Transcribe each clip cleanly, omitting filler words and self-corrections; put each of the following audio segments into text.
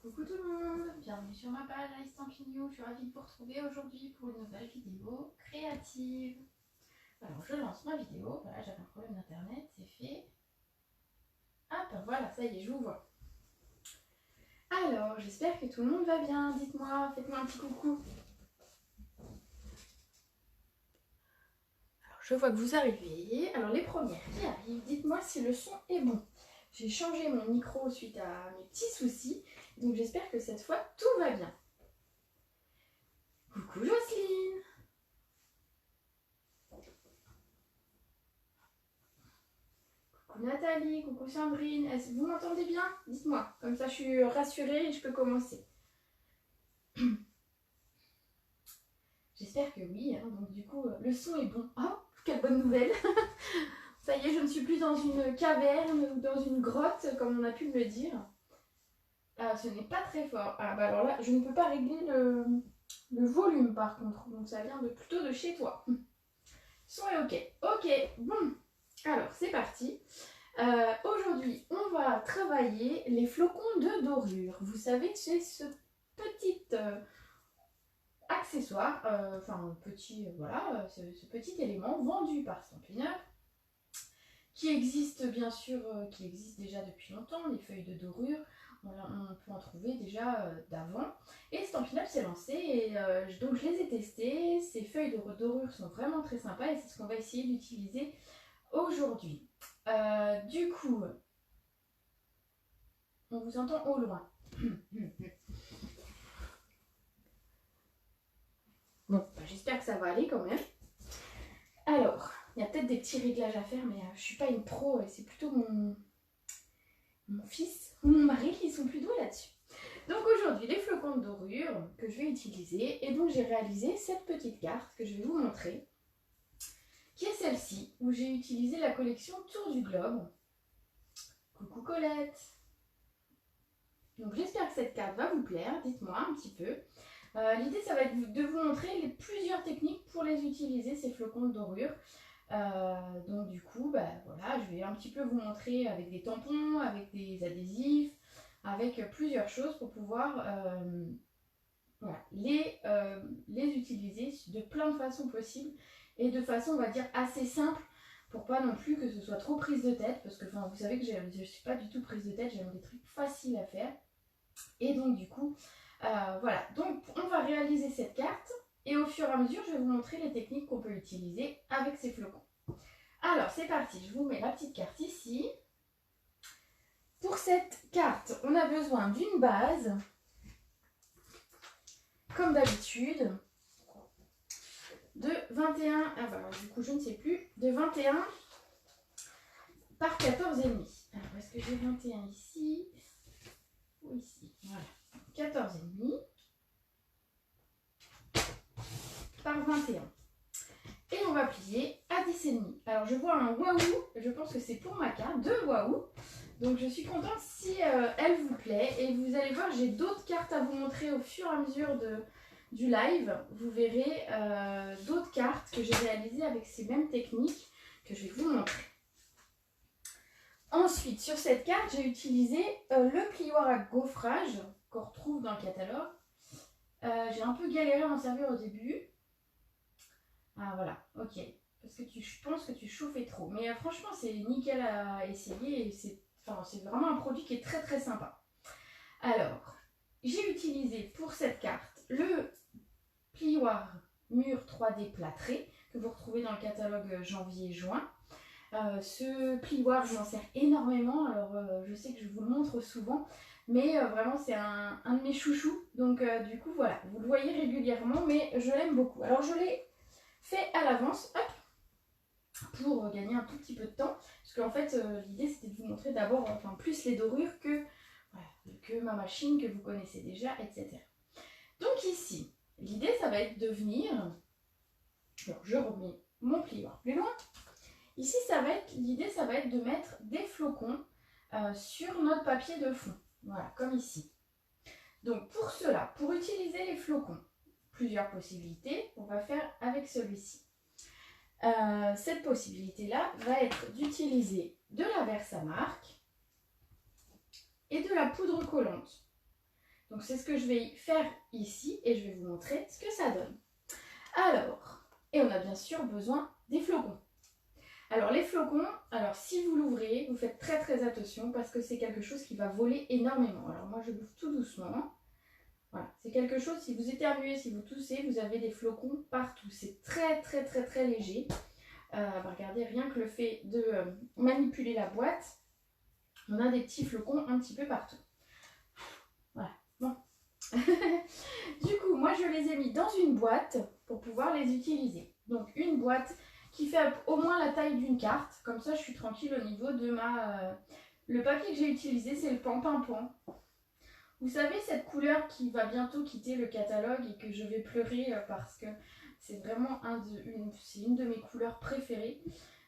Coucou tout le monde, bienvenue sur ma page Alice Stampignou. Je suis ravie de vous retrouver aujourd'hui pour une nouvelle vidéo créative. Alors je lance ma vidéo, voilà, j'avais un problème d'internet, c'est fait. Hop, voilà, ça y est, je vous vois. Alors, j'espère que tout le monde va bien, dites-moi, faites-moi un petit coucou. Alors je vois que vous arrivez, alors les premières qui arrivent, dites-moi si le son est bon. J'ai changé mon micro suite à mes petits soucis, donc j'espère que cette fois tout va bien. Coucou Jocelyne. Coucou Nathalie, coucou Sandrine, vous m'entendez bien? Dites-moi, comme ça je suis rassurée et je peux commencer. J'espère que oui, hein. Donc du coup le son est bon. Oh, quelle bonne nouvelle. Ça y est, je ne suis plus dans une caverne ou dans une grotte comme on a pu me le dire. Ah, ce n'est pas très fort. Ah bah alors là, je ne peux pas régler le volume par contre, donc ça vient plutôt de chez toi. Le son est ok. Ok, bon, alors c'est parti. Aujourd'hui, on va travailler les flocons de dorure. Vous savez que c'est ce petit accessoire, voilà, ce petit élément vendu par Stampin' Up, qui existe bien sûr, qui existe déjà depuis longtemps. Les feuilles de dorure, on peut en trouver déjà d'avant. Et Stampin' Up s'est lancé et donc je les ai testées. Ces feuilles de dorure sont vraiment très sympas et c'est ce qu'on va essayer d'utiliser aujourd'hui. Du coup, on vous entend au loin. Bon, bah, j'espère que ça va aller quand même. Alors, il y a peut-être des petits réglages à faire, mais je suis pas une pro et c'est plutôt mon fils ou mon mari qui sont plus doués là-dessus. Donc aujourd'hui, les flocons de dorure que je vais utiliser, et donc j'ai réalisé cette petite carte que je vais vous montrer, qui est celle-ci, où j'ai utilisé la collection Tour du Globe. Coucou Colette. Donc j'espère que cette carte va vous plaire, dites-moi un petit peu. L'idée, ça va être de vous montrer plusieurs techniques pour les utiliser, ces flocons de dorure. Donc du coup, bah, voilà, je vais un petit peu vous montrer avec des tampons, avec des adhésifs, avec plusieurs choses pour pouvoir voilà, les utiliser de plein de façons possibles et de façon, on va dire, assez simple pour pas non plus que ce soit trop prise de tête, parce que vous savez que je ne suis pas du tout prise de tête, j'aime des trucs faciles à faire. Et donc du coup, voilà, donc on va réaliser cette carte et au fur et à mesure, je vais vous montrer les techniques qu'on peut utiliser avec ces flocons. Alors, c'est parti, je vous mets la petite carte ici. Pour cette carte, on a besoin d'une base, comme d'habitude, de 21, ah bah, du coup je ne sais plus, de 21 par 14,5. Alors, est-ce que j'ai 21 ici ou ici? Voilà, 14,5 par 21. Et on va plier à 10,5. Alors je vois un waouh, je pense que c'est pour ma carte, deux waouh. Donc je suis contente si elle vous plaît. Et vous allez voir, j'ai d'autres cartes à vous montrer au fur et à mesure du live. Vous verrez d'autres cartes que j'ai réalisées avec ces mêmes techniques que je vais vous montrer. Ensuite, sur cette carte, j'ai utilisé le plioir à gaufrage qu'on retrouve dans le catalogue. J'ai un peu galéré à m'en servir au début. Ah voilà, ok. Parce que je pense que tu chauffais trop. Mais franchement, c'est nickel à essayer. Et c'est vraiment un produit qui est très très sympa. Alors, j'ai utilisé pour cette carte le plioir mur 3D plâtré que vous retrouvez dans le catalogue janvier-juin. Ce plioir, je m'en sers énormément. Alors, je sais que je vous le montre souvent. Mais vraiment, c'est un de mes chouchous. Donc, du coup, voilà. Vous le voyez régulièrement, mais je l'aime beaucoup. Alors, je l'ai fait à l'avance, pour gagner un tout petit peu de temps, parce qu'en fait l'idée c'était de vous montrer d'abord plus les dorures que ma machine que vous connaissez déjà, etc. Donc ici, l'idée ça va être de venir, alors je remets mon plioir plus loin, ici l'idée ça va être de mettre des flocons sur notre papier de fond, voilà, comme ici. Donc pour cela, pour utiliser les flocons, plusieurs possibilités, on va faire avec celui-ci. Cette possibilité-là va être d'utiliser de la Versamark et de la poudre collante. Donc c'est ce que je vais faire ici et je vais vous montrer ce que ça donne. Alors, et on a bien sûr besoin des flocons. Alors les flocons, alors si vous l'ouvrez, vous faites très très attention parce que c'est quelque chose qui va voler énormément. Alors moi je l'ouvre tout doucement. Voilà, c'est quelque chose, si vous éternuez, si vous toussez, vous avez des flocons partout. C'est très très très très léger. Regardez, rien que le fait de manipuler la boîte, on a des petits flocons un petit peu partout. Voilà, bon. Du coup, moi je les ai mis dans une boîte pour pouvoir les utiliser. Donc une boîte qui fait au moins la taille d'une carte. Comme ça, je suis tranquille au niveau de ma... Le papier que j'ai utilisé, c'est le Pan-Pimpon. Vous savez, cette couleur qui va bientôt quitter le catalogue et que je vais pleurer parce que c'est vraiment une de mes couleurs préférées.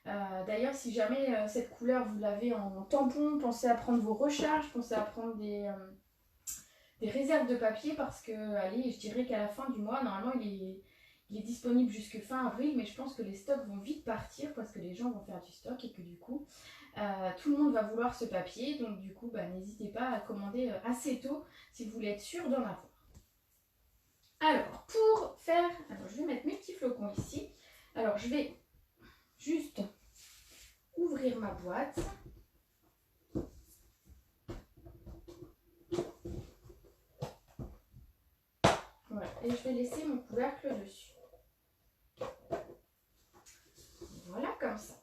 D'ailleurs, si jamais cette couleur, vous l'avez en tampon, pensez à prendre vos recharges, pensez à prendre des réserves de papier parce que, allez, je dirais qu'à la fin du mois, normalement, il est disponible jusque fin avril, mais je pense que les stocks vont vite partir parce que les gens vont faire du stock et que du coup, tout le monde va vouloir ce papier. Donc du coup, n'hésitez pas à commander assez tôt si vous voulez être sûr d'en avoir. Alors, pour faire... Alors, je vais mettre mes petits flocons ici. Alors, je vais juste ouvrir ma boîte. Voilà, et je vais laisser mon couvercle dessus. Voilà, comme ça.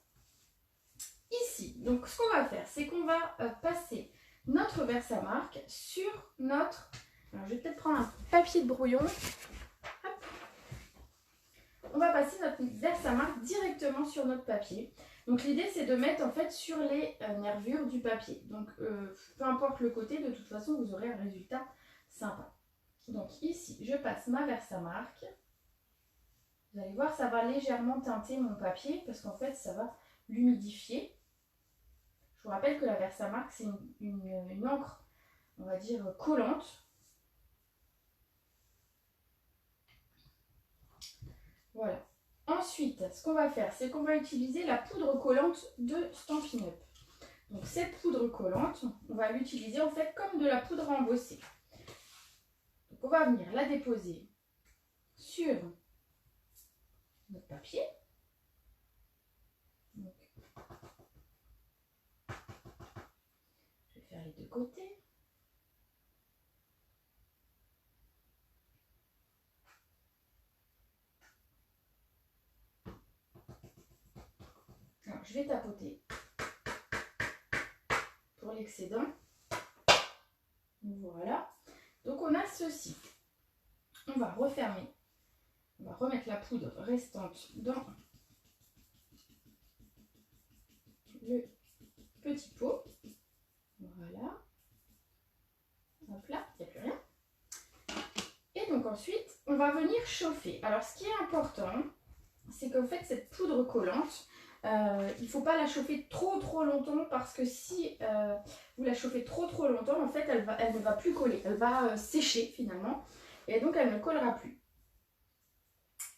Ici, donc ce qu'on va faire, c'est qu'on va passer notre Versamark sur notre... Alors, je vais peut-être prendre un papier de brouillon. Hop. On va passer notre Versamark directement sur notre papier. Donc l'idée, c'est de mettre en fait sur les nervures du papier. Donc peu importe le côté, de toute façon, vous aurez un résultat sympa. Donc ici, je passe ma Versamark. Vous allez voir, ça va légèrement teinter mon papier parce qu'en fait, ça va l'humidifier. Je vous rappelle que la Versamark, c'est une encre, on va dire, collante. Voilà. Ensuite, ce qu'on va faire, c'est qu'on va utiliser la poudre collante de Stampin' Up. Donc cette poudre collante, on va l'utiliser en fait comme de la poudre à embosser. Donc on va venir la déposer sur notre papier. Donc, je vais faire les deux côtés. Alors, je vais tapoter pour l'excédent. Voilà. Donc on a ceci. On va refermer. On va remettre la poudre restante dans le petit pot. Voilà. Hop là, il n'y a plus rien. Et donc ensuite, on va venir chauffer. Alors ce qui est important, c'est qu'en fait cette poudre collante, il ne faut pas la chauffer trop longtemps parce que si vous la chauffez trop longtemps, en fait elle ne va plus coller. Elle va sécher finalement et donc elle ne collera plus.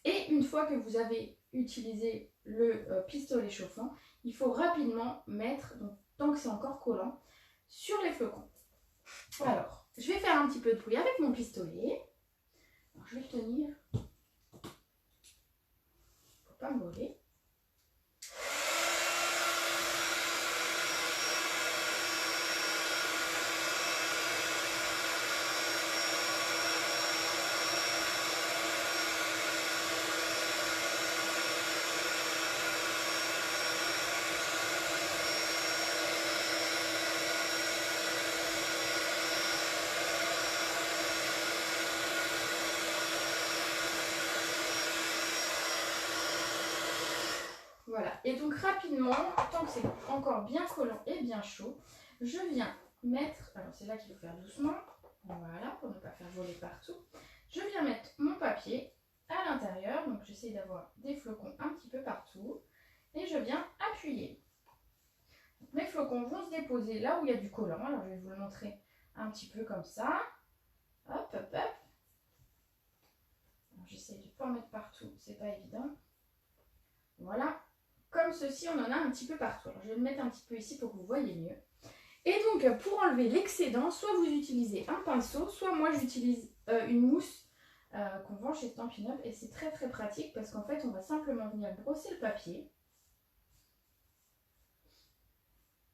Et une fois que vous avez utilisé le pistolet chauffant, il faut rapidement mettre, donc, tant que c'est encore collant, sur les flocons. Alors, je vais faire un petit peu de bruit avec mon pistolet. Alors, je vais le tenir pour pas me brûler. Voilà, et donc rapidement, tant que c'est encore bien collant et bien chaud, je viens mettre, alors c'est là qu'il faut faire doucement, voilà, pour ne pas faire voler partout, je viens mettre mon papier à l'intérieur, donc j'essaie d'avoir des flocons un petit peu partout, et je viens appuyer. Donc, mes flocons vont se déposer là où il y a du collant, alors je vais vous le montrer un petit peu comme ça, hop, hop, hop. J'essaie de ne pas en mettre partout, c'est pas évident, voilà. Comme ceci, on en a un petit peu partout. Alors, je vais le mettre un petit peu ici pour que vous voyez mieux. Et donc, pour enlever l'excédent, soit vous utilisez un pinceau, soit moi j'utilise une mousse qu'on vend chez Stampin' Up. Et c'est très très pratique parce qu'en fait, on va simplement venir brosser le papier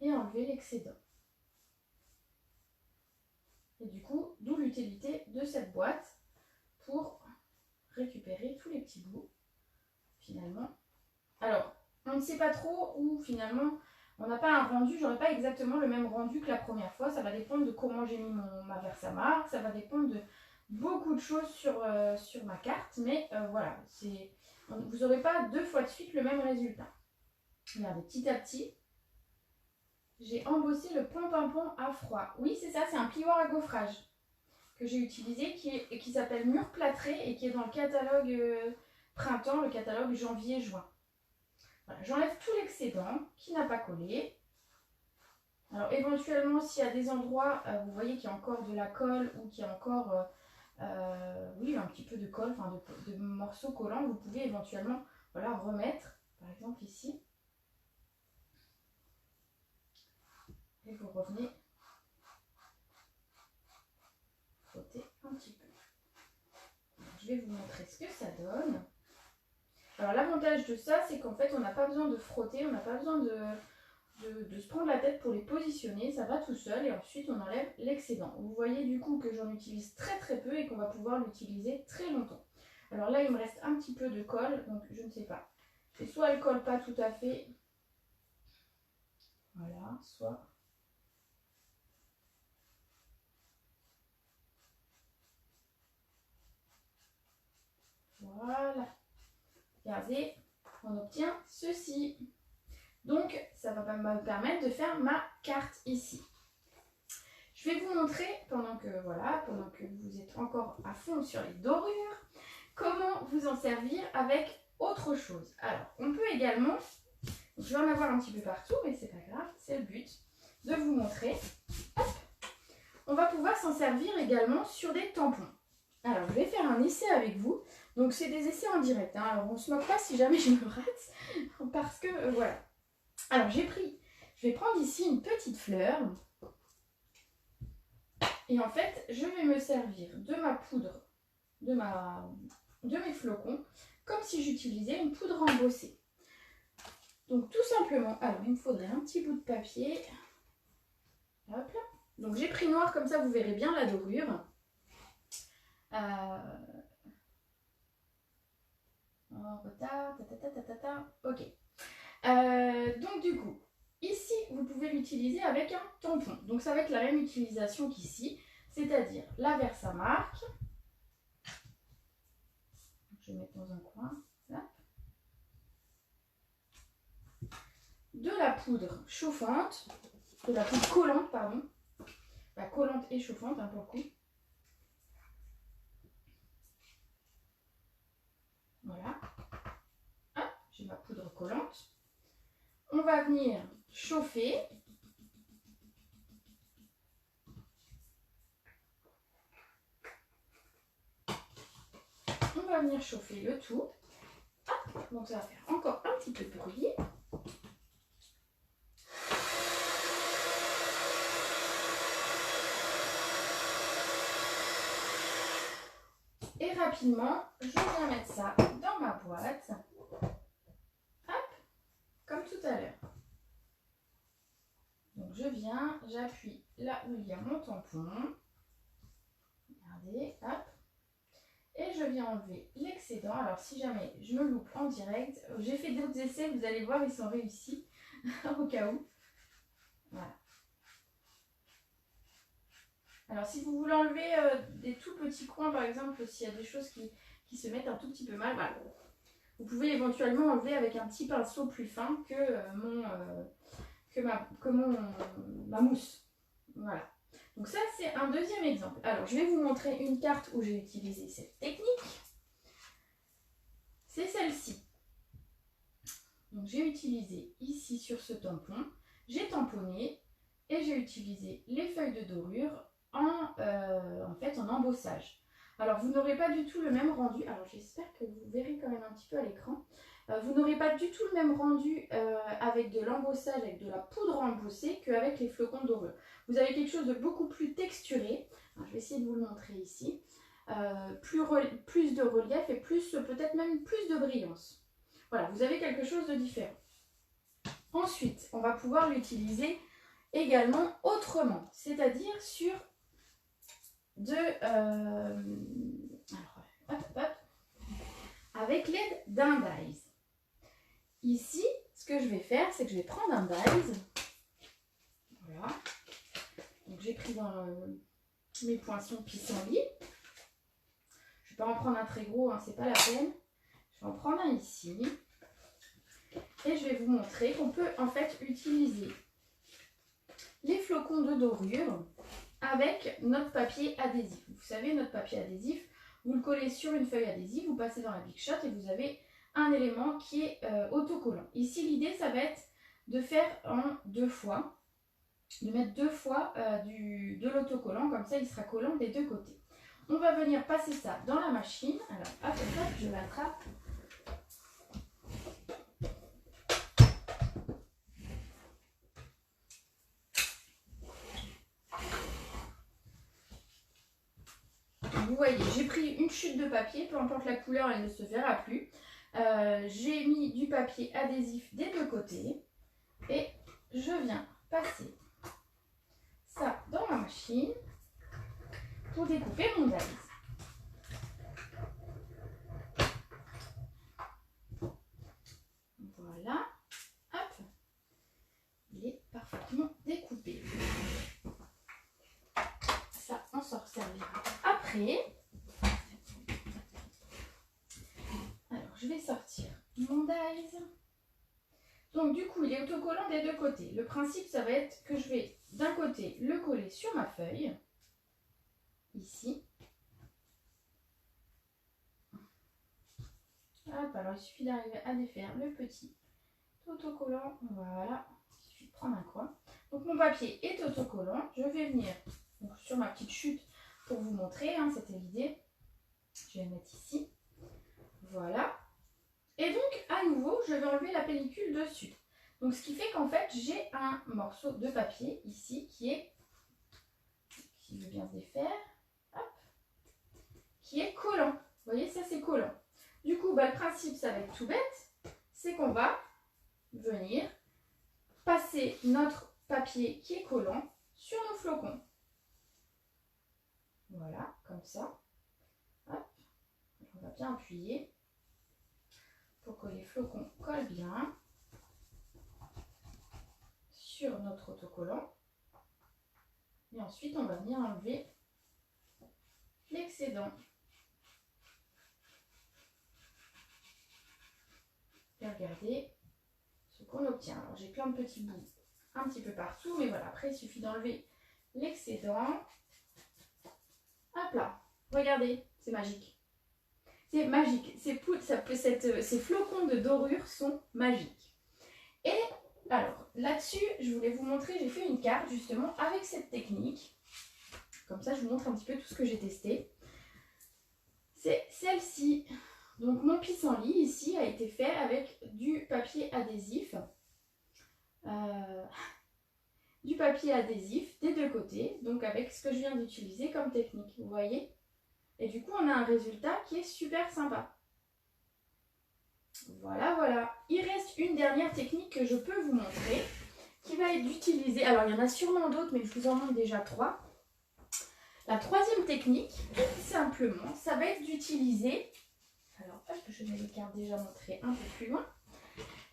et enlever l'excédent. Et du coup, d'où l'utilité de cette boîte pour récupérer tous les petits bouts, finalement. Alors, on ne sait pas trop où, finalement, on n'a pas un rendu, j'aurai pas exactement le même rendu que la première fois. Ça va dépendre de comment j'ai mis ma Versamark, ça va dépendre de beaucoup de choses sur ma carte, mais voilà, vous n'aurez pas 2 fois de suite le même résultat. Regardez, petit à petit, j'ai embossé le pom-pom-pom à froid. Oui, c'est ça, c'est un plioir à gaufrage que j'ai utilisé qui s'appelle Mur Plâtré et qui est dans le catalogue printemps, le catalogue janvier-juin. Voilà, j'enlève tout l'excédent qui n'a pas collé. Alors éventuellement, s'il y a des endroits, vous voyez qu'il y a encore de la colle ou qu'il y a encore oui, un petit peu de colle, enfin de morceaux collants, vous pouvez éventuellement voilà, remettre, par exemple ici. Et vous revenez frotter un petit peu. Alors, je vais vous montrer ce que ça donne. Alors l'avantage de ça, c'est qu'en fait, on n'a pas besoin de frotter, on n'a pas besoin de se prendre la tête pour les positionner, ça va tout seul et ensuite on enlève l'excédent. Vous voyez du coup que j'en utilise très très peu et qu'on va pouvoir l'utiliser très longtemps. Alors là, il me reste un petit peu de colle, donc je ne sais pas. Et soit elle colle pas tout à fait, voilà, soit... Voilà. Regardez, on obtient ceci. Donc, ça va me permettre de faire ma carte ici. Je vais vous montrer, pendant que vous êtes encore à fond sur les dorures, comment vous en servir avec autre chose. Alors, on peut également, je vais en avoir un petit peu partout, mais c'est pas grave, c'est le but de vous montrer. Hop, on va pouvoir s'en servir également sur des tampons. Alors, je vais faire un essai avec vous. Donc, c'est des essais en direct. Hein. Alors, on ne se moque pas si jamais je me rate, parce que, voilà. Alors, je vais prendre ici une petite fleur. Et en fait, je vais me servir de ma poudre, de mes flocons, comme si j'utilisais une poudre embossée. Donc, tout simplement, alors, il me faudrait un petit bout de papier. Hop là. Donc, j'ai pris noir, comme ça, vous verrez bien la dorure. En retard, ok. Donc du coup, ici, vous pouvez l'utiliser avec un tampon. Donc ça va être la même utilisation qu'ici, c'est-à-dire la Versamark. Je vais mettre dans un coin. Là. De la poudre chauffante, de la poudre collante, pardon. Bah, collante et chauffante, hein, pour le coup. Voilà. Hop, j'ai ma poudre collante. On va venir chauffer. On va venir chauffer le tout. Hop, donc ça va faire encore un petit peu de bruit. Et rapidement, je viens mettre ça dans ma boîte. Hop, comme tout à l'heure. Donc je viens, j'appuie là où il y a mon tampon. Regardez, hop. Et je viens enlever l'excédent. Alors si jamais je me loupe en direct, j'ai fait d'autres essais, vous allez voir, ils sont réussis. Au cas où. Voilà. Alors si vous voulez enlever des tout petits coins, par exemple, s'il y a des choses qui se mettent un tout petit peu mal, voilà. Vous pouvez éventuellement enlever avec un petit pinceau plus fin que ma mousse. Voilà. Donc ça, c'est un deuxième exemple. Alors, je vais vous montrer une carte où j'ai utilisé cette technique. C'est celle-ci. Donc, j'ai utilisé ici sur ce tampon, j'ai tamponné et j'ai utilisé les feuilles de dorure en embossage. Alors, vous n'aurez pas du tout le même rendu. Alors, j'espère que vous verrez quand même un petit peu à l'écran. Vous n'aurez pas du tout le même rendu avec de l'embossage, avec de la poudre embossée qu'avec les flocons de dorure. Vous avez quelque chose de beaucoup plus texturé. Alors, je vais essayer de vous le montrer ici. Plus de relief et peut-être même plus de brillance. Voilà, vous avez quelque chose de différent. Ensuite, on va pouvoir l'utiliser également autrement, c'est-à-dire sur avec l'aide d'un dies. Ici, ce que je vais faire, c'est que je vais prendre un dies. Voilà. Donc j'ai pris dans mes poinçons pissenlit. Je ne vais pas en prendre un très gros, hein, c'est pas la peine. Je vais en prendre un ici. Et je vais vous montrer qu'on peut en fait utiliser les flocons de dorure avec notre papier adhésif. Vous savez, notre papier adhésif, vous le collez sur une feuille adhésive, vous passez dans la Big Shot et vous avez un élément qui est autocollant. Ici, l'idée, ça va être de faire en 2 fois, de mettre 2 fois de l'autocollant, comme ça il sera collant des 2 côtés. On va venir passer ça dans la machine. Alors, hop, hop, je l'attrape. Vous voyez, j'ai pris une chute de papier, peu importe la couleur, elle ne se verra plus. J'ai mis du papier adhésif des 2 côtés et je viens passer ça dans la machine pour découper mon dies. Voilà, hop, il est parfaitement découpé. Ça, on s'en servira après. Alors, je vais sortir mon dies. Donc, du coup, il est autocollant des 2 côtés. Le principe, ça va être que je vais d'un côté le coller sur ma feuille, ici. Hop, alors il suffit d'arriver à défaire le petit autocollant. Voilà, il suffit de prendre un coin. Donc, mon papier est autocollant. Je vais venir donc, sur ma petite chute pour vous montrer, hein, c'était l'idée. Je vais le mettre ici. Voilà. Et donc, à nouveau, je vais enlever la pellicule dessus. Donc, ce qui fait qu'en fait, j'ai un morceau de papier ici qui veut bien se défaire, hop, qui est collant. Vous voyez, ça c'est collant. Du coup, le principe, ça va être tout bête, c'est qu'on va venir passer notre papier qui est collant sur nos flocons. Voilà, comme ça. Hop, on va bien appuyer pour que les flocons collent bien sur notre autocollant. Et ensuite, on va venir enlever l'excédent. Et regardez ce qu'on obtient. Alors, j'ai plein de petits bouts un petit peu partout, mais voilà, après, il suffit d'enlever l'excédent. Hop là, regardez, c'est magique. C'est magique. Ces flocons de dorure sont magiques. Et alors, là-dessus, je voulais vous montrer, j'ai fait une carte justement avec cette technique. Comme ça, je vous montre un petit peu tout ce que j'ai testé. C'est celle-ci. Donc, mon pissenlit ici a été fait avec du papier adhésif. Du papier adhésif des 2 côtés. Donc, avec ce que je viens d'utiliser comme technique. Vous voyez ? Et du coup, on a un résultat qui est super sympa. Voilà, voilà. Il reste une dernière technique que je peux vous montrer, qui va être d'utiliser... Alors, il y en a sûrement d'autres, mais je vous en montre déjà 3. La troisième technique, tout simplement, ça va être d'utiliser... Alors, hop, je vais les cartes déjà montrer un peu plus loin.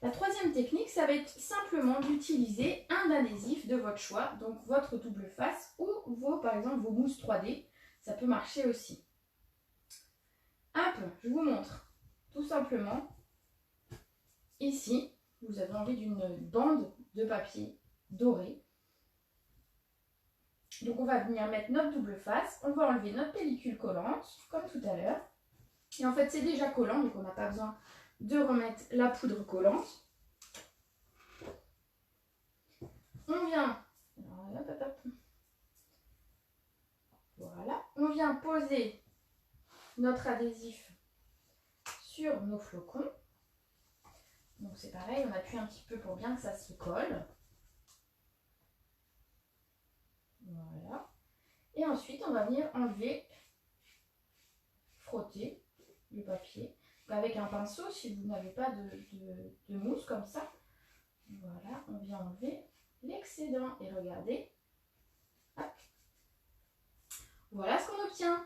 La troisième technique, ça va être simplement d'utiliser un adhésif de votre choix, donc votre double face ou par exemple vos mousses 3D. Ça peut marcher aussi. Hop, je vous montre. Tout simplement, ici, vous avez envie d'une bande de papier doré. Donc, on va venir mettre notre double face. On va enlever notre pellicule collante, comme tout à l'heure. Et en fait, c'est déjà collant, donc on n'a pas besoin de remettre la poudre collante. On vient... Voilà. On vient poser notre adhésif sur nos flocons. Donc c'est pareil, on appuie un petit peu pour bien que ça se colle. Voilà. Et ensuite, on va venir enlever, frotter le papier avec un pinceau si vous n'avez pas de mousse comme ça. Voilà, on vient enlever l'excédent et regardez. Hop. Voilà ce qu'on obtient.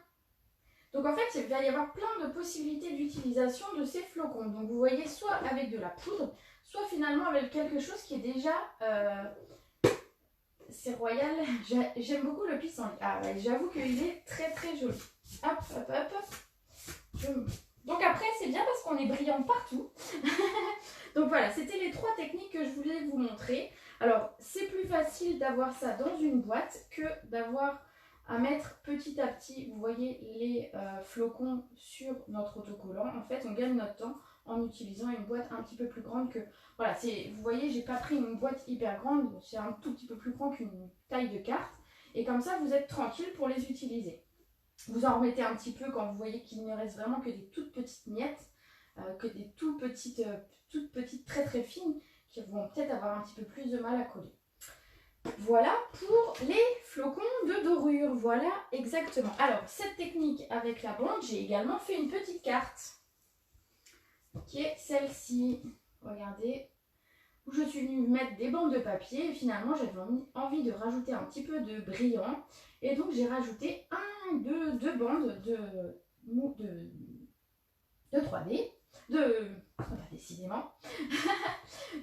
Donc en fait, il va y avoir plein de possibilités d'utilisation de ces flocons. Donc vous voyez, soit avec de la poudre, soit finalement avec quelque chose qui est déjà... c'est royal. J'aime beaucoup le pissenlit. Ah ouais, j'avoue qu'il est très très joli. Hop, hop, hop. Donc après, c'est bien parce qu'on est brillant partout. Donc voilà, c'était les 3 techniques que je voulais vous montrer. Alors, c'est plus facile d'avoir ça dans une boîte que d'avoir à mettre petit à petit, vous voyez, les flocons sur notre autocollant. En fait, on gagne notre temps en utilisant une boîte un petit peu plus grande que... Voilà, vous voyez, j'ai pas pris une boîte hyper grande, c'est un tout petit peu plus grand qu'une taille de carte. Et comme ça, vous êtes tranquille pour les utiliser. Vous en remettez un petit peu quand vous voyez qu'il ne reste vraiment que des toutes petites miettes, que des toutes petites très très fines, qui vont peut-être avoir un petit peu plus de mal à coller. Voilà pour les flocons de dorure, voilà exactement. Alors, cette technique avec la bande, j'ai également fait une petite carte, qui est celle-ci. Regardez, où je suis venue mettre des bandes de papier et finalement j'avais envie de rajouter un petit peu de brillant. Et donc j'ai rajouté deux bandes de 3D, décidément,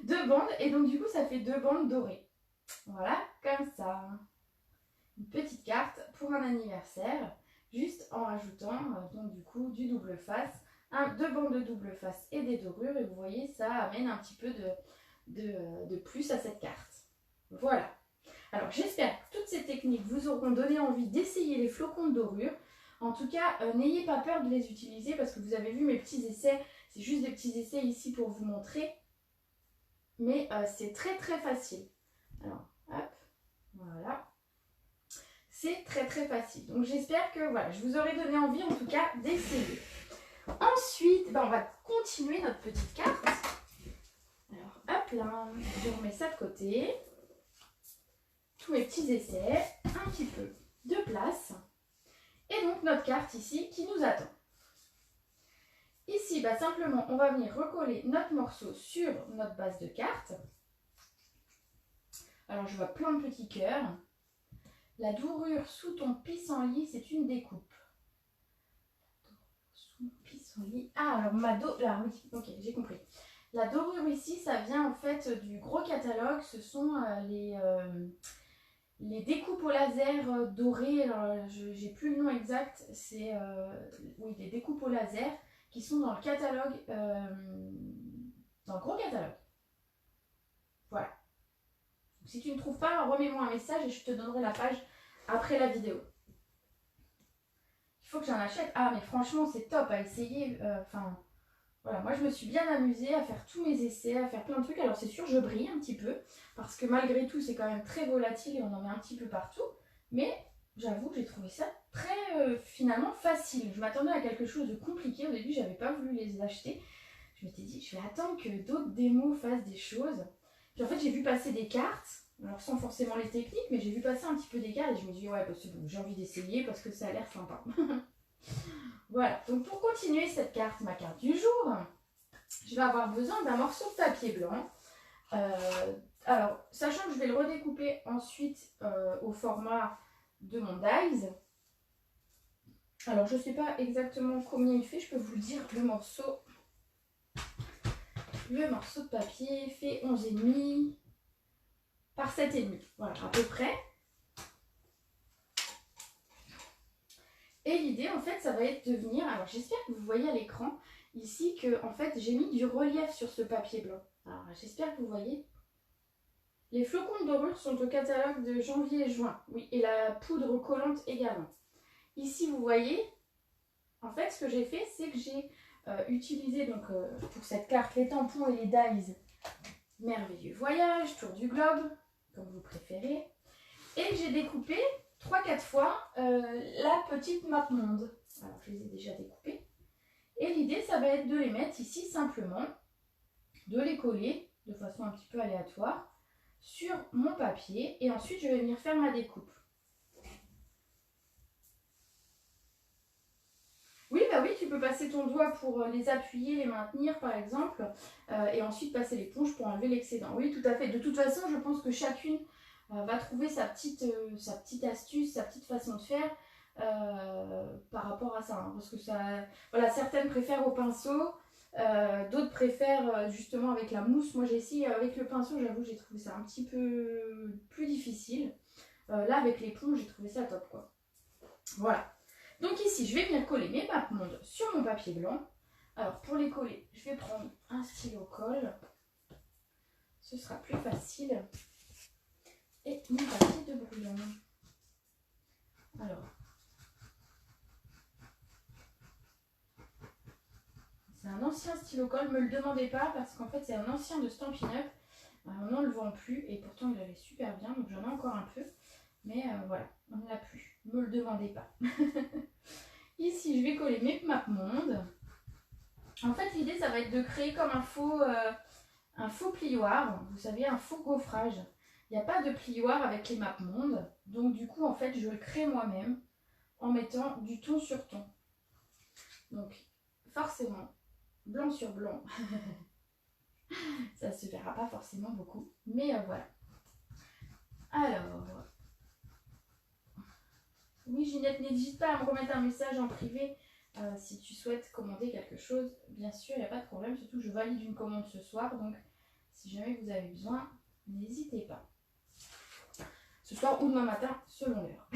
2 bandes, et donc du coup ça fait 2 bandes dorées. Voilà, comme ça. Une petite carte pour un anniversaire, juste en rajoutant donc du coup du double face, 2 bandes de double face et des dorures, et vous voyez ça amène un petit peu de plus à cette carte. Voilà. Alors j'espère que toutes ces techniques vous auront donné envie d'essayer les flocons de dorure. En tout cas, n'ayez pas peur de les utiliser parce que vous avez vu mes petits essais. C'est juste des petits essais ici pour vous montrer. Mais c'est très très facile. Alors, hop, voilà. C'est très très facile. Donc j'espère que voilà, je vous aurai donné envie en tout cas d'essayer. Ensuite, on va continuer notre petite carte. Alors hop là, je remets ça de côté. Tous mes petits essais, un petit peu de place. Et donc notre carte ici qui nous attend. Ici, simplement, on va venir recoller notre morceau sur notre base de carte. Alors je vois plein de petits cœurs. La dorure sous ton pissenlit, c'est une découpe. Sous mon pissenlit. Ah, alors ma dorure. Ah oui, ok, j'ai compris. La dorure ici, ça vient en fait du gros catalogue. Ce sont les découpes au laser dorées. Alors, j'ai plus le nom exact. C'est oui, des découpes au laser qui sont dans le catalogue, dans le gros catalogue. Voilà. Si tu ne trouves pas, remets-moi un message et je te donnerai la page après la vidéo. Il faut que j'en achète. Ah, mais franchement, c'est top à essayer. Voilà, moi je me suis bien amusée à faire tous mes essais, à faire plein de trucs. Alors c'est sûr, je brille un petit peu parce que malgré tout, c'est quand même très volatile et on en met un petit peu partout. Mais j'avoue que j'ai trouvé ça très finalement facile. Je m'attendais à quelque chose de compliqué. Au début, j'avais pas voulu les acheter. Je m'étais dit, je vais attendre que d'autres démos fassent des choses. Puis en fait, j'ai vu passer des cartes, alors sans forcément les techniques, mais j'ai vu passer un petit peu des cartes et je me dis, ouais, c'est bon, j'ai envie d'essayer parce que ça a l'air sympa. Voilà, donc pour continuer cette carte, ma carte du jour, je vais avoir besoin d'un morceau de papier blanc. Alors, sachant que je vais le redécouper ensuite au format de mon dies. Alors, je ne sais pas exactement combien il fait, je peux vous le dire, le morceau de papier fait 11,5 par 7,5. Voilà, à peu près. Et l'idée, en fait, ça va être de venir... Alors, j'espère que vous voyez à l'écran, ici, que en fait, j'ai mis du relief sur ce papier blanc. Alors, j'espère que vous voyez. Les flocons de dorure sont au catalogue de janvier et juin. Oui, et la poudre collante également. Ici, vous voyez, en fait, ce que j'ai fait, c'est que j'ai utilisé, donc, pour cette carte, les tampons et les dies. Merveilleux voyage, tour du globe, comme vous préférez. Et j'ai découpé 3-4 fois la petite map monde. Alors je les ai déjà découpées. Et l'idée, ça va être de les mettre ici simplement de les coller de façon un petit peu aléatoire sur mon papier et ensuite je vais venir faire ma découpe. Oui, bah oui, tu peux passer ton doigt pour les appuyer, les maintenir par exemple, et ensuite passer l'éponge pour enlever l'excédent. Oui, tout à fait. De toute façon, je pense que chacune va trouver sa petite astuce, sa petite façon de faire par rapport à ça. Hein, parce que ça, voilà, certaines préfèrent au pinceau, d'autres préfèrent justement avec la mousse. Moi j'ai essayé avec le pinceau, j'avoue j'ai trouvé ça un petit peu plus difficile. Là avec l'éponge j'ai trouvé ça top quoi. Voilà. Donc ici je vais venir coller mes mappemondes sur mon papier blanc. Alors pour les coller, je vais prendre un stylo colle. Ce sera plus facile. Et mon papier de brouillon. Alors. C'est un ancien stylo colle, me le demandez pas parce qu'en fait c'est un ancien de Stampin' Up. On ne le vend plus et pourtant il allait super bien donc j'en ai encore un peu. Mais voilà, on ne l'a plus. Ne me le demandez pas. Ici je vais coller mes mappemondes. En fait l'idée ça va être de créer comme un faux plioir. Vous savez, un faux gaufrage. Il n'y a pas de plioir avec les mappemondes. Donc du coup en fait je le crée moi-même en mettant du ton sur ton. Donc forcément blanc sur blanc. Ça se verra pas forcément beaucoup, mais voilà. Alors, oui Ginette, n'hésite pas à me remettre un message en privé si tu souhaites commander quelque chose. Bien sûr, il n'y a pas de problème, surtout que je valide une commande ce soir, donc si jamais vous avez besoin, n'hésitez pas. Ce soir ou demain matin, selon l'heure.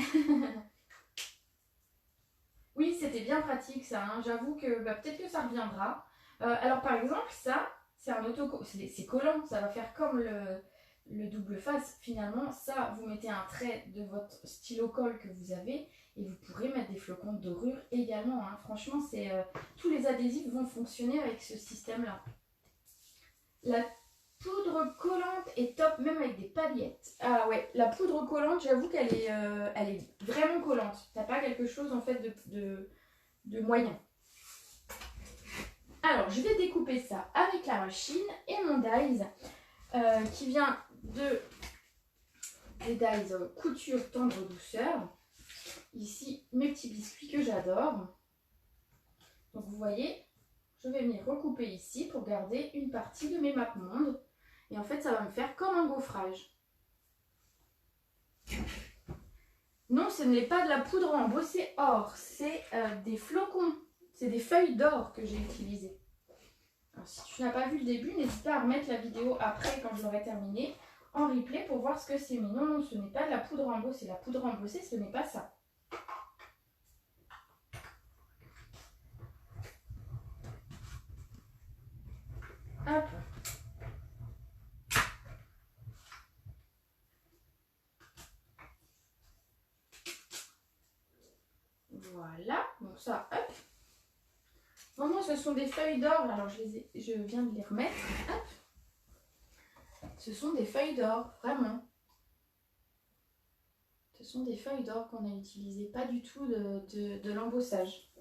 Oui, c'était bien pratique ça, hein. J'avoue que peut-être que ça reviendra. Alors par exemple, ça, c'est un c'est collant, ça va faire comme le double face. Finalement, ça, vous mettez un trait de votre stylo colle que vous avez et vous pourrez mettre des flocons de dorure également. Hein. Franchement, tous les adhésifs vont fonctionner avec ce système-là. La poudre collante est top, même avec des paillettes. Ah ouais, la poudre collante, j'avoue qu'elle est, elle est vraiment collante. T'as pas quelque chose en fait de moyen. Alors, je vais découper ça avec la machine et mon dies qui vient des dies couture tendre douceur. Ici, mes petits biscuits que j'adore. Donc, vous voyez, je vais venir recouper ici pour garder une partie de mes mappemondes. Et en fait, ça va me faire comme un gaufrage. Non, ce n'est pas de la poudre embossée or, c'est des flocons. C'est des feuilles d'or que j'ai utilisées. Alors, si tu n'as pas vu le début, n'hésite pas à remettre la vidéo après quand je l'aurai terminée en replay pour voir ce que c'est. Mais non, non, ce n'est pas de la poudre embossée. La poudre embossée, ce n'est pas ça. Hop. Voilà, donc ça, hop. Vraiment, ce sont des feuilles d'or. Alors, je viens de les remettre. Hop. Ce sont des feuilles d'or, vraiment. Ce sont des feuilles d'or qu'on a utilisées, pas du tout de l'embossage.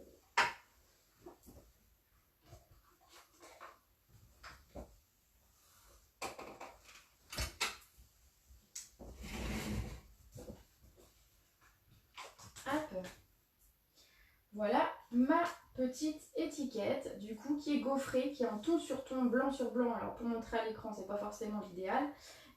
Hop. Voilà ma petite étiquette, du coup, qui est gaufrée, qui est en ton sur ton, blanc sur blanc. Alors, pour montrer à l'écran, c'est pas forcément l'idéal.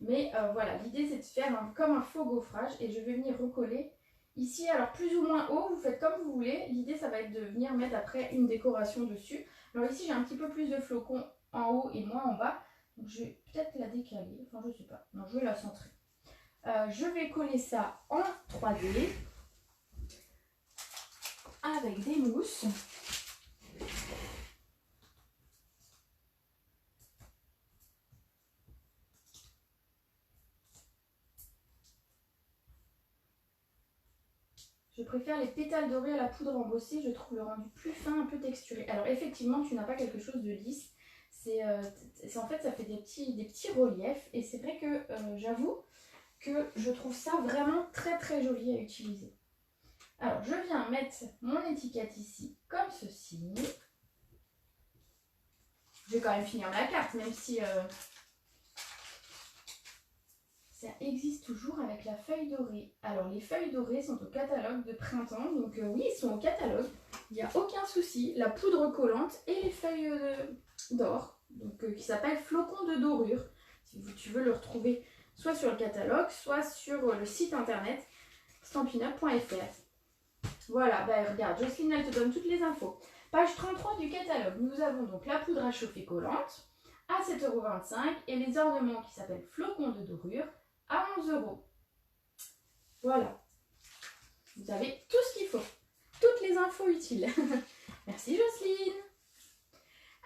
Mais voilà, l'idée, c'est de faire comme un faux gaufrage. Et je vais venir recoller ici, alors plus ou moins haut, vous faites comme vous voulez. L'idée, ça va être de venir mettre après une décoration dessus. Alors ici, j'ai un petit peu plus de flocons en haut et moins en bas. Donc, je vais peut-être la décaler. Enfin, je sais pas. Non, je vais la centrer. Je vais coller ça en 3D. Avec des mousses. Je préfère les pétales dorés à la poudre embossée, je trouve le rendu plus fin, un peu texturé. Alors effectivement, tu n'as pas quelque chose de lisse. En fait, ça fait des petits reliefs. Et c'est vrai que j'avoue que je trouve ça vraiment très très joli à utiliser. Alors, je viens mettre mon étiquette ici comme ceci. je vais quand même finir ma carte, même si ça existe toujours avec la feuille dorée. Alors, les feuilles dorées sont au catalogue de printemps. Donc, oui, ils sont au catalogue. Il n'y a aucun souci. La poudre collante et les feuilles d'or, donc qui s'appelle Flocon de dorure. Si tu veux le retrouver soit sur le catalogue, soit sur le site internet stampin'-up.fr. Voilà, bah regarde, Jocelyne, elle te donne toutes les infos. Page 33 du catalogue, nous avons donc la poudre à chauffer collante à 7,25 € et les ornements qui s'appellent Flocon de dorure à 11 €. Voilà. Vous avez tout ce qu'il faut. Toutes les infos utiles. Merci Jocelyne.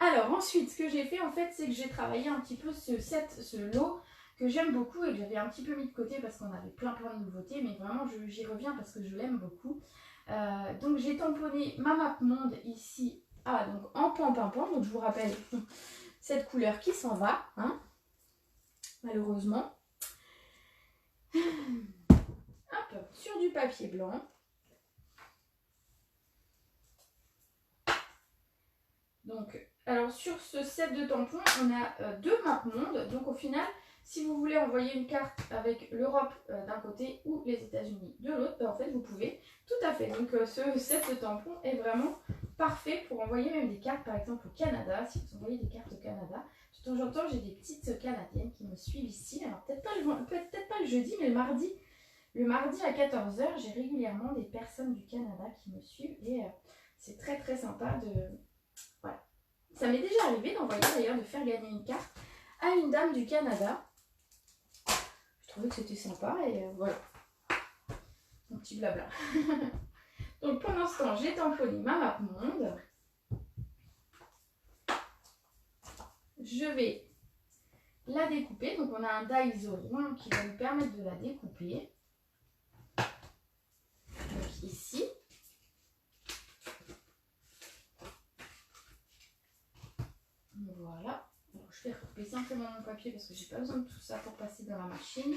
Alors ensuite, ce que j'ai fait en fait, c'est que j'ai travaillé un petit peu ce lot que j'aime beaucoup et que j'avais un petit peu mis de côté parce qu'on avait plein de nouveautés. Mais vraiment, j'y reviens parce que je l'aime beaucoup. Donc j'ai tamponné ma map monde ici donc en pan-pimpant. Donc je vous rappelle cette couleur qui s'en va. Hein, malheureusement. Hop, sur du papier blanc. Donc, alors sur ce set de tampons, on a 2 maps monde. Donc au final, si vous voulez envoyer une carte avec l'Europe d'un côté ou les États-Unis de l'autre, en fait vous pouvez tout à fait. Donc ce set de tampons est vraiment parfait pour envoyer même des cartes, par exemple au Canada. Si vous envoyez des cartes au Canada, de temps en temps j'ai des petites Canadiennes qui me suivent ici. Alors peut-être pas le jeudi, mais le mardi à 14 h, j'ai régulièrement des personnes du Canada qui me suivent et c'est très sympa de... Voilà. Ça m'est déjà arrivé d'envoyer d'ailleurs, de faire gagner une carte à une dame du Canada. Je trouvais que c'était sympa et voilà. Mon petit blabla. Donc pour l'instant, j'ai tamponné ma map monde. Je vais la découper. Donc on a un dies rond qui va nous permettre de la découper. Donc ici. Voilà. Alors, je vais recouper simplement mon papier parce que j'ai pas besoin de tout ça pour passer dans la machine.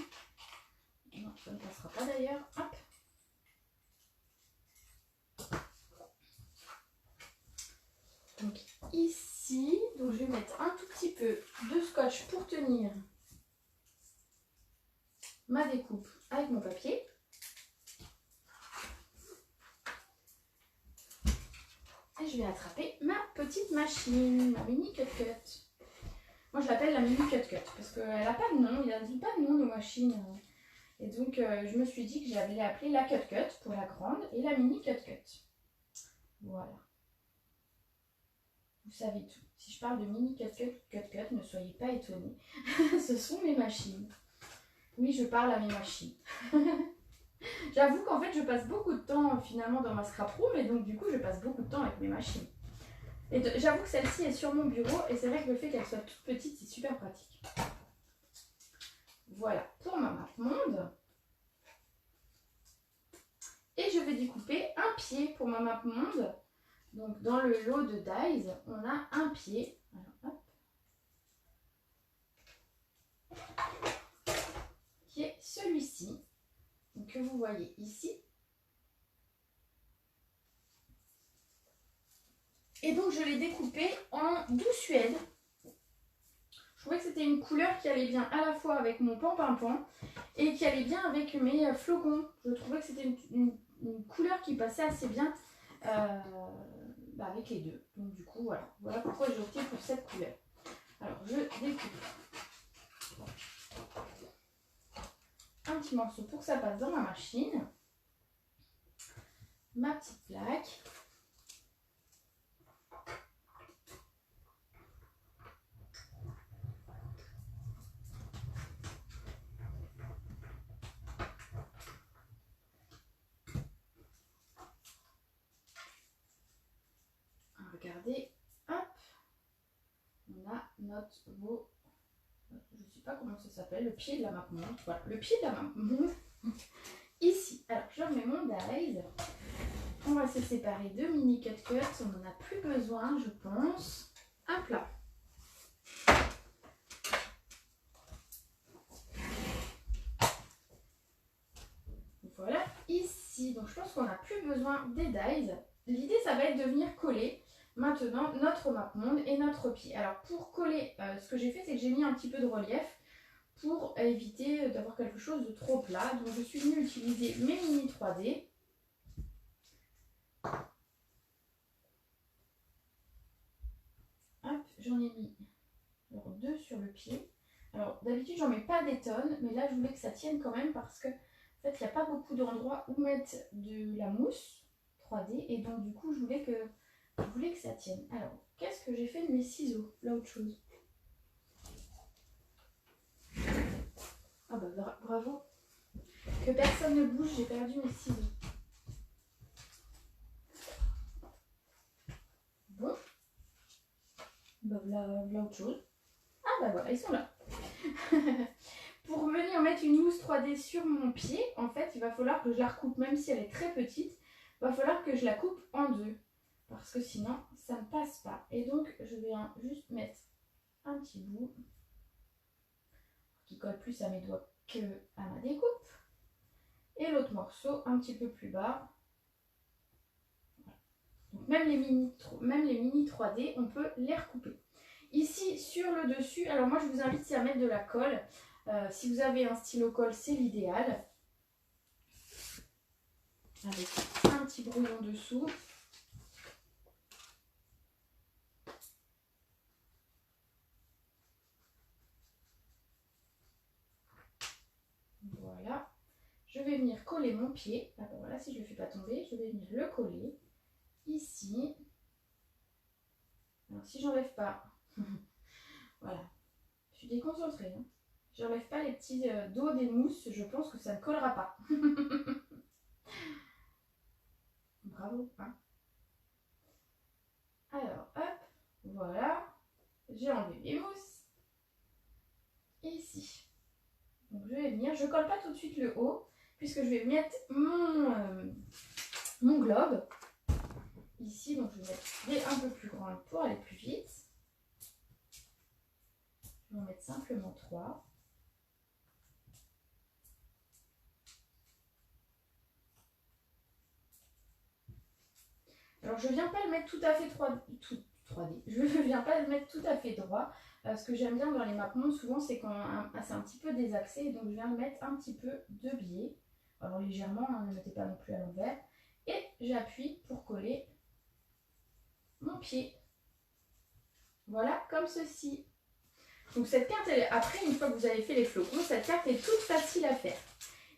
Non, ça ne passera pas d'ailleurs. Hop. Donc ici, donc je vais mettre un tout petit peu de scotch pour tenir ma découpe avec mon papier. Et je vais attraper ma petite machine, ma mini cut-cut. Moi je l'appelle la mini cut-cut parce qu'elle n'a pas de nom, il n'y a pas de nom de machine. Et donc je me suis dit que j'allais l'appeler la cut-cut pour la grande et la mini cut-cut. Voilà. Vous savez tout. Si je parle de mini cut-cut, ne soyez pas étonnés. Ce sont mes machines. Oui, je parle à mes machines. J'avoue qu'en fait, je passe beaucoup de temps finalement dans ma scrap room et donc du coup, je passe beaucoup de temps avec mes machines. Et j'avoue que celle-ci est sur mon bureau et c'est vrai que le fait qu'elle soit toute petite, c'est super pratique. Voilà pour ma map monde. Et je vais découper un pied pour ma map monde. Donc dans le lot de dies, on a un pied. Alors, hop. Qui est celui-ci. Que vous voyez ici. Et donc je l'ai découpé en douce suède. Je trouvais que c'était une couleur qui allait bien à la fois avec mon pan-pimpant et qui allait bien avec mes flocons. Je trouvais que c'était une couleur qui passait assez bien avec les deux. Donc du coup voilà pourquoi j'ai opté pour cette couleur. Alors je découpe un petit morceau pour que ça passe dans ma machine. Ma petite plaque. Regardez, hop, on a notre beau, je ne sais pas comment ça s'appelle, le pied de la map monde. Voilà, le pied de la map monde. Ici, alors je remets mon dies. On va se séparer de mini cut-cut, on n'en a plus besoin, je pense. Hop là. Voilà, ici, donc je pense qu'on n'a plus besoin des dies. L'idée, ça va être de venir coller maintenant notre mappemonde et notre pied. Alors pour coller, ce que j'ai fait, c'est que j'ai mis un petit peu de relief pour éviter d'avoir quelque chose de trop plat. Donc je suis venue utiliser mes mini 3D. Hop, j'en ai mis alors, 2 sur le pied. Alors d'habitude j'en mets pas des tonnes, mais là je voulais que ça tienne quand même parce que en fait il n'y a pas beaucoup d'endroits où mettre de la mousse 3D et donc du coup je voulais que ça tienne. Alors qu'est-ce que j'ai fait de mes ciseaux? Là autre chose. Ah bah bravo. Que personne ne bouge, j'ai perdu mes ciseaux. Bon. Bah là autre chose. Ah bah voilà, ils sont là. Pour venir mettre une mousse 3D sur mon pied, en fait, il va falloir que je la recoupe, même si elle est très petite, il va falloir que je la coupe en deux. Parce que sinon, ça ne passe pas. Et donc, je vais juste mettre un petit bout qui colle plus à mes doigts que à ma découpe. Et l'autre morceau un petit peu plus bas. Voilà. Donc même les mini 3D, on peut les recouper. Ici, sur le dessus, alors moi je vous invite à mettre de la colle. Si vous avez un stylo colle, c'est l'idéal. Avec un petit brouillon dessous. Voilà. Je vais venir coller mon pied. Alors voilà, si je ne le fais pas tomber, je vais venir le coller ici. Alors si j'enlève pas, voilà, je suis déconcentrée. Hein. J'enlève pas les petits dos des mousses, je pense que ça ne collera pas. Bravo. Hein. Alors, hop, voilà. J'ai enlevé les mousses. Ici. Donc je vais venir, je colle pas tout de suite le haut, puisque je vais mettre mon globe. Ici, donc je vais mettre des un peu plus grandes pour aller plus vite. Je vais en mettre simplement 3. Alors je ne viens pas le mettre tout à fait 3D. Je ne viens pas le mettre tout à fait droit. Ce que j'aime bien dans les mappemondes, souvent, c'est quand c'est un petit peu désaxé. Donc je viens le mettre un petit peu de biais. Alors légèrement, hein, ne le mettez pas non plus à l'envers. Et j'appuie pour coller mon pied. Voilà, comme ceci. Donc cette carte, après, une fois que vous avez fait les flocons, cette carte est toute facile à faire.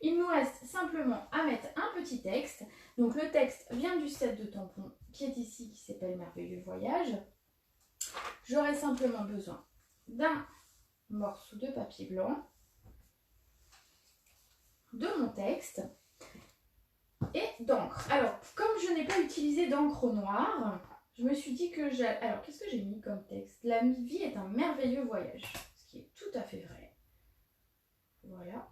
Il nous reste simplement à mettre un petit texte. Donc le texte vient du set de tampons qui est ici, qui s'appelle Merveilleux Voyage. J'aurai simplement besoin d'un morceau de papier blanc, de mon texte et d'encre. Alors, comme je n'ai pas utilisé d'encre noire, je me suis dit que j'ai... Alors, qu'est-ce que j'ai mis comme texte? La vie est un merveilleux voyage, ce qui est tout à fait vrai. Voilà.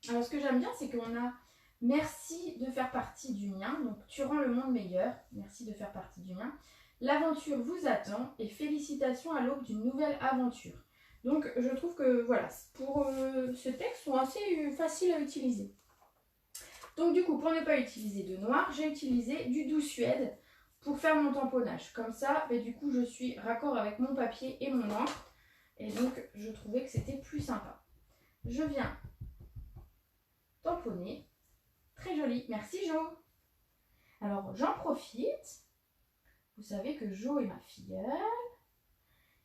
Alors, ce que j'aime bien, c'est qu'on a « Merci de faire partie du mien », donc « Tu rends le monde meilleur », merci de faire partie du mien. L'aventure vous attend et félicitations à l'aube d'une nouvelle aventure. Donc, je trouve que, voilà, pour ce texte, sont assez faciles à utiliser. Donc, du coup, pour ne pas utiliser de noir, j'ai utilisé du doux suède pour faire mon tamponnage. Comme ça, du coup, je suis raccord avec mon papier et mon encre. Et donc, je trouvais que c'était plus sympa. Je viens tamponner. Très joli. Merci Jo. Alors, j'en profite. Vous savez que Jo est ma filleule.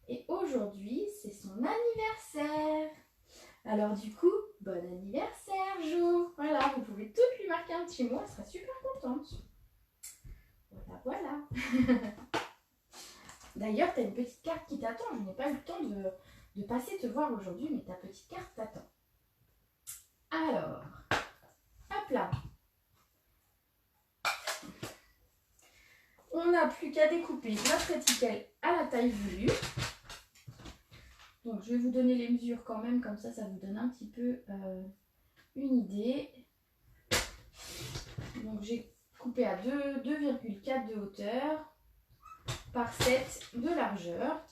Et aujourd'hui, c'est son anniversaire. Alors du coup, bon anniversaire Jo. Voilà, vous pouvez toutes lui marquer un petit mot. Elle sera super contente. Voilà. D'ailleurs, tu as une petite carte qui t'attend. Je n'ai pas eu le temps de passer te voir aujourd'hui, mais ta petite carte t'attend. Alors, hop là. On n'a plus qu'à découper notre étiquette à la taille voulue. Donc, je vais vous donner les mesures quand même, comme ça vous donne un petit peu une idée. Donc, j'ai coupé à 2,4 de hauteur par 7 de largeur.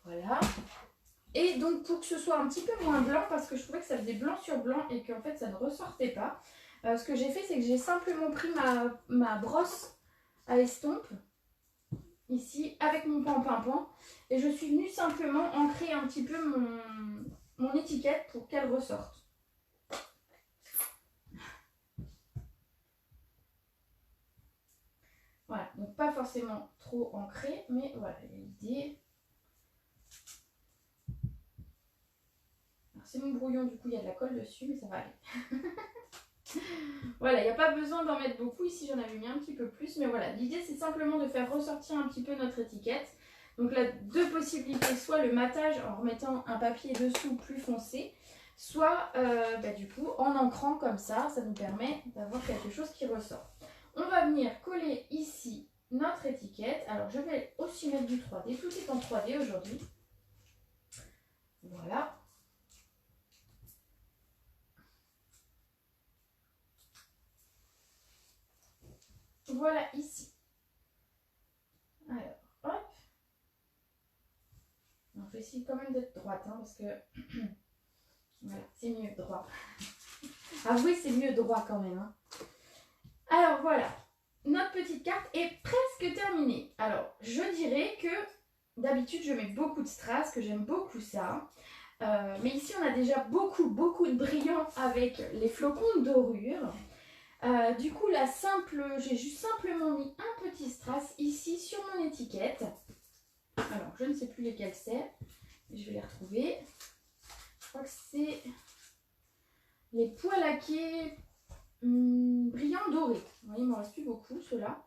Voilà. Et donc, pour que ce soit un petit peu moins blanc, parce que je trouvais que ça faisait blanc sur blanc et qu'en fait, ça ne ressortait pas, Ce que j'ai fait, c'est que j'ai simplement pris ma brosse à estompe, ici, avec mon pan et je suis venue simplement ancrer un petit peu mon étiquette pour qu'elle ressorte. Voilà, donc pas forcément trop ancré, mais voilà l'idée. C'est mon brouillon, du coup il y a de la colle dessus, mais ça va aller. Voilà, il n'y a pas besoin d'en mettre beaucoup. Ici j'en avais mis un petit peu plus, mais voilà, l'idée c'est simplement de faire ressortir un petit peu notre étiquette. Donc là, deux possibilités, soit le matage en remettant un papier dessous plus foncé, soit du coup en ancrant comme ça nous permet d'avoir quelque chose qui ressort. On va venir coller ici notre étiquette. Alors je vais aussi mettre du 3D, tout est en 3D aujourd'hui. Voilà. Voilà ici. Alors, hop. On va essayer quand même d'être droite, hein, parce que voilà, c'est mieux droit. Ah oui, c'est mieux droit quand même. Hein. Alors voilà, notre petite carte est presque terminée. Alors, je dirais que d'habitude, je mets beaucoup de strass, que j'aime beaucoup ça. Mais ici, on a déjà beaucoup de brillant avec les flocons de dorure. Du coup, j'ai juste simplement mis un petit strass ici sur mon étiquette. Alors, je ne sais plus lesquels c'est. Je vais les retrouver. Je crois que c'est les pois laqués brillants dorés. Il ne m'en reste plus beaucoup, ceux-là.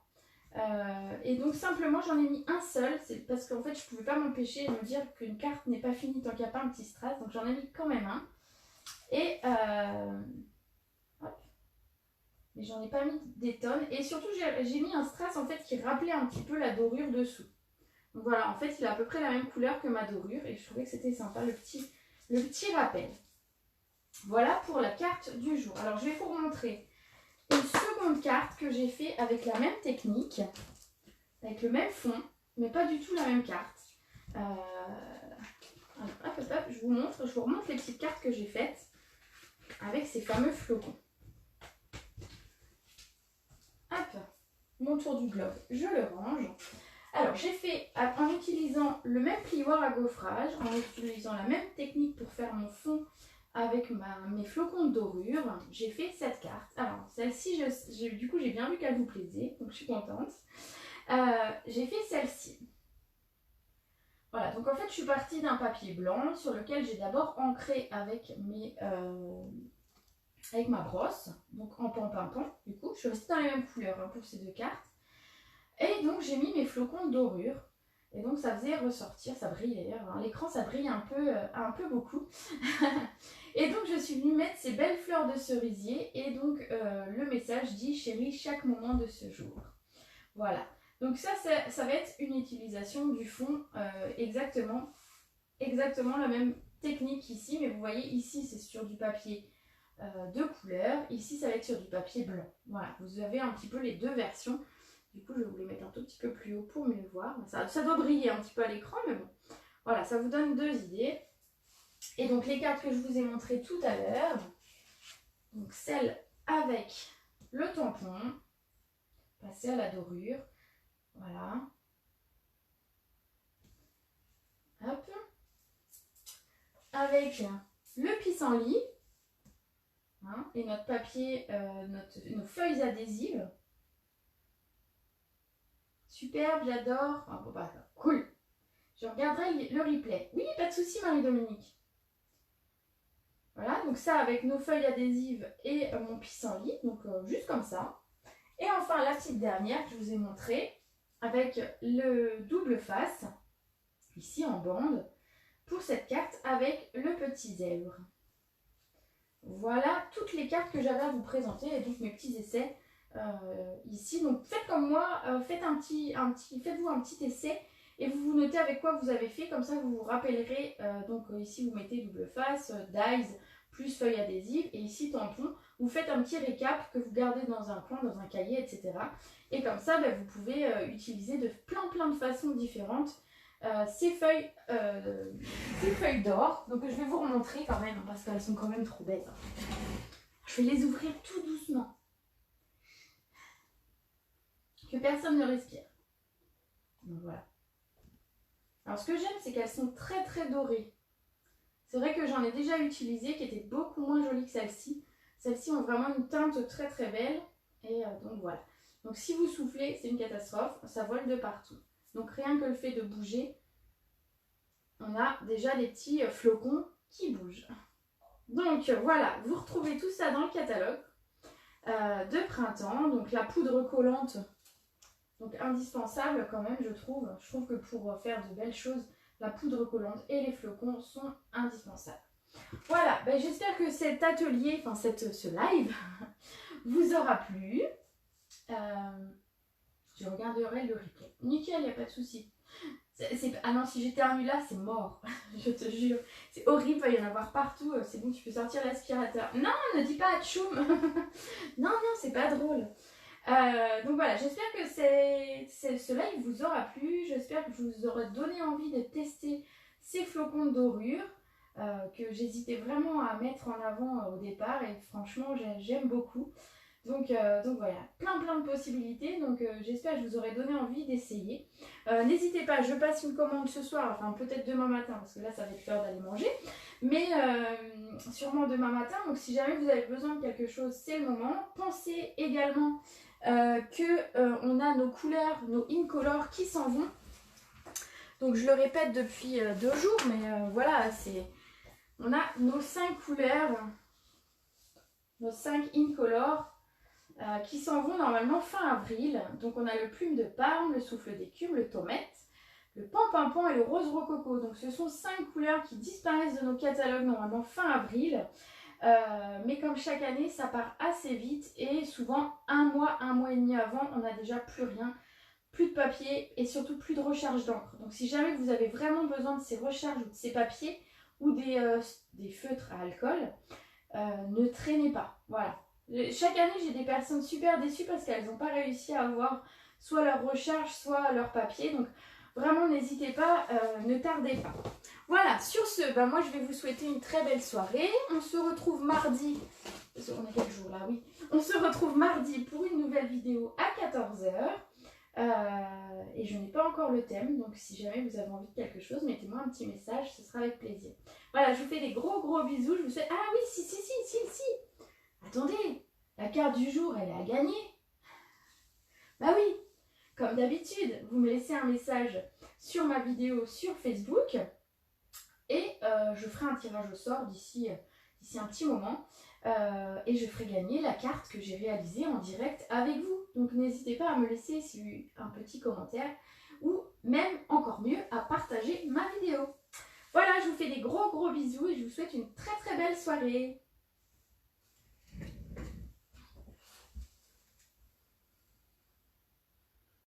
Et donc, simplement, j'en ai mis un seul. C'est parce qu'en fait, je ne pouvais pas m'empêcher de me dire qu'une carte n'est pas finie tant qu'il n'y a pas un petit strass. Donc, j'en ai mis quand même un. Et mais j'en ai pas mis des tonnes. Et surtout, j'ai mis un strass en fait qui rappelait un petit peu la dorure dessous. Donc voilà, en fait, il a à peu près la même couleur que ma dorure. Et je trouvais que c'était sympa, le petit rappel. Voilà pour la carte du jour. Alors, je vais vous remontrer une seconde carte que j'ai fait avec la même technique. Avec le même fond, mais pas du tout la même carte. Alors, hop, je vous remontre les petites cartes que j'ai faites avec ces fameux flocons. Hop, mon tour du globe, je le range. Alors, j'ai fait, en utilisant le même plioir à gaufrage, en utilisant la même technique pour faire mon fond avec mes flocons de dorure, j'ai fait cette carte. Alors, celle-ci, du coup, j'ai bien vu qu'elle vous plaisait, donc je suis contente. J'ai fait celle-ci. Voilà, donc en fait, je suis partie d'un papier blanc sur lequel j'ai d'abord ancré avec ma brosse, donc en pan. Du coup, je suis restée dans les mêmes couleurs hein, pour ces deux cartes. Et donc, j'ai mis mes flocons de dorure. Et donc, ça faisait ressortir, ça brille d'ailleurs. Hein. L'écran, ça brille un peu beaucoup. Et donc, je suis venue mettre ces belles fleurs de cerisier. Et donc, le message dit « Chérie, chaque moment de ce jour ». Voilà. Donc, ça va être une utilisation du fond exactement la même technique ici. Mais vous voyez, ici, c'est sur du papier de couleur. Ici, ça va être sur du papier blanc. Voilà, vous avez un petit peu les deux versions. Du coup, je vais vous les mettre un tout petit peu plus haut pour mieux voir. Ça doit briller un petit peu à l'écran, mais bon. Voilà, ça vous donne deux idées. Et donc, les cartes que je vous ai montrées tout à l'heure. Donc, celle avec le tampon. Passer à la dorure. Voilà. Hop. Avec le pissenlit. Hein, et notre papier, nos feuilles adhésives. Superbe, j'adore. Ah, bon, bah, cool. Je regarderai le replay. Oui, pas de souci, Marie-Dominique. Voilà, donc ça avec nos feuilles adhésives et mon pissenlit. Donc, juste comme ça. Et enfin, la petite dernière que je vous ai montrée avec le double face, ici en bande, pour cette carte avec le petit zèbre. Voilà toutes les cartes que j'avais à vous présenter et donc mes petits essais ici. Donc faites comme moi, faites-vous un petit essai et vous notez avec quoi vous avez fait, comme ça vous vous rappellerez. Donc ici vous mettez double face, dies plus feuille adhésive et ici tampon. Vous faites un petit récap que vous gardez dans un coin, dans un cahier, etc. Et comme ça, vous pouvez utiliser de plein de façons différentes ces feuilles d'or. Donc je vais vous remontrer quand même, parce qu'elles sont quand même trop belles. Je vais les ouvrir tout doucement. Plus personne ne respire. Donc voilà. Alors ce que j'aime, c'est qu'elles sont très très dorées. C'est vrai que j'en ai déjà utilisé qui étaient beaucoup moins jolies que celles-ci. Celles-ci ont vraiment une teinte très très belle. Et donc voilà. Donc si vous soufflez, c'est une catastrophe. Ça vole de partout. Donc rien que le fait de bouger, on a déjà des petits flocons qui bougent. Donc voilà, vous retrouvez tout ça dans le catalogue de printemps. Donc la poudre collante, donc indispensable quand même, je trouve. Je trouve que pour faire de belles choses, la poudre collante et les flocons sont indispensables. Voilà, ben j'espère que cet atelier, enfin ce live, vous aura plu. Je regarderai le replay. Nickel, il n'y a pas de souci. Ah non, si j'éternue là, c'est mort. Je te jure. C'est horrible, il va y en avoir partout. C'est bon, tu peux sortir l'aspirateur. Non, ne dis pas atchoum. Non, non, c'est pas drôle. Donc voilà, j'espère que ce live vous aura plu. J'espère que je vous aurai donné envie de tester ces flocons de dorure que j'hésitais vraiment à mettre en avant au départ. Et franchement, j'aime beaucoup. Donc voilà, plein de possibilités. Donc j'espère que je vous aurai donné envie d'essayer. N'hésitez pas, je passe une commande ce soir, enfin peut-être demain matin, parce que là ça va être l'heure d'aller manger. Mais sûrement demain matin. Donc si jamais vous avez besoin de quelque chose, c'est le moment. Pensez également qu'on a nos couleurs, nos Incolor qui s'en vont. Donc je le répète depuis 2 jours, mais voilà, on a nos 5 couleurs, nos 5 Incolor. Qui s'en vont normalement fin avril. Donc on a le plume de Parme, le souffle d'écume, le tomate, le pan et le rose rococo. Donc ce sont 5 couleurs qui disparaissent de nos catalogues normalement fin avril. Mais comme chaque année, ça part assez vite et souvent un mois et demi avant, on n'a déjà plus rien, plus de papier et surtout plus de recharge d'encre. Donc si jamais vous avez vraiment besoin de ces recharges ou de ces papiers ou des feutres à alcool, ne traînez pas. Voilà. Chaque année, j'ai des personnes super déçues parce qu'elles n'ont pas réussi à avoir soit leur recharge, soit leur papier. Donc, vraiment, n'hésitez pas, ne tardez pas. Voilà, sur ce, moi, je vais vous souhaiter une très belle soirée. On se retrouve mardi. On est quel jour là? Oui. On se retrouve mardi pour une nouvelle vidéo à 14 h. Et je n'ai pas encore le thème. Donc, si jamais vous avez envie de quelque chose, mettez-moi un petit message. Ce sera avec plaisir. Voilà, je vous fais des gros bisous. Je vous souhaite... Ah oui, si. Attendez, la carte du jour, elle est à gagner. Bah oui, comme d'habitude, vous me laissez un message sur ma vidéo sur Facebook et je ferai un tirage au sort d'ici un petit moment et je ferai gagner la carte que j'ai réalisée en direct avec vous. Donc n'hésitez pas à me laisser un petit commentaire ou même encore mieux à partager ma vidéo. Voilà, je vous fais des gros bisous et je vous souhaite une très belle soirée.